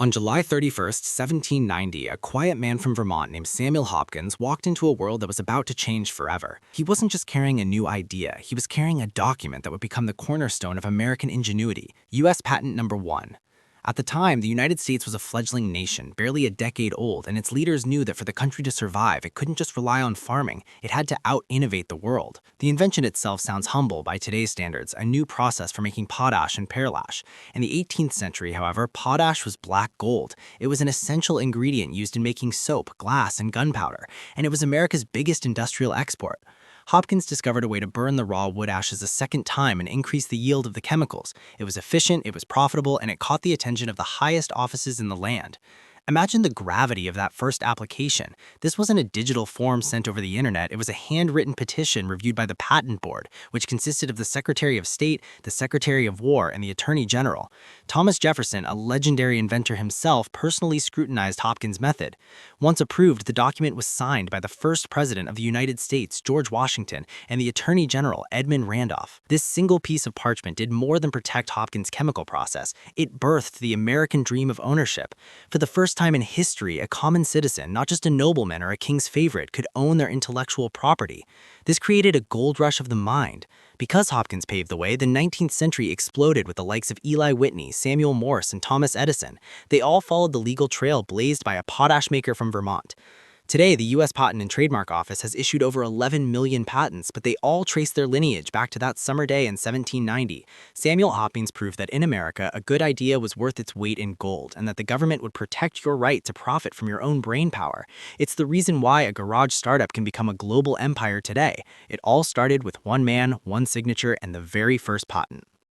On July 31st, 1790, a quiet man from Vermont named Samuel Hopkins walked into a world that was about to change forever. He wasn't just carrying a new idea, he was carrying a document that would become the cornerstone of American ingenuity, U.S. Patent Number 1. At the time, the United States was a fledgling nation, barely a decade old, and its leaders knew that for the country to survive, it couldn't just rely on farming, it had to out-innovate the world. The invention itself sounds humble by today's standards, a new process for making potash and pearlash. In the 18th century, however, potash was black gold. It was an essential ingredient used in making soap, glass, and gunpowder, and it was America's biggest industrial export. Hopkins discovered a way to burn the raw wood ashes a second time and increase the yield of the chemicals. It was efficient, it was profitable, and it caught the attention of the highest offices in the land. Imagine the gravity of that first application. This wasn't a digital form sent over the internet, it was a handwritten petition reviewed by the Patent Board, which consisted of the Secretary of State, the Secretary of War, and the Attorney General. Thomas Jefferson, a legendary inventor himself, personally scrutinized Hopkins' method. Once approved, the document was signed by the first President of the United States, George Washington, and the Attorney General, Edmund Randolph. This single piece of parchment did more than protect Hopkins' chemical process. It birthed the American dream of ownership. For the first time in history, a common citizen, not just a nobleman or a king's favorite, could own their intellectual property. This created a gold rush of the mind. Because Hopkins paved the way, the 19th century exploded with the likes of Whitney, Samuel Morse, and Thomas Edison. They all followed the legal trail blazed by a potash maker from Vermont. Today, the U.S. Patent and Trademark Office has issued over 11 million patents, but they all trace their lineage back to that summer day in 1790. Samuel Hopkins proved that in America, a good idea was worth its weight in gold, and that the government would protect your right to profit from your own brainpower. It's the reason why a garage startup can become a global empire today. It all started with one man, one signature, and the very first patent.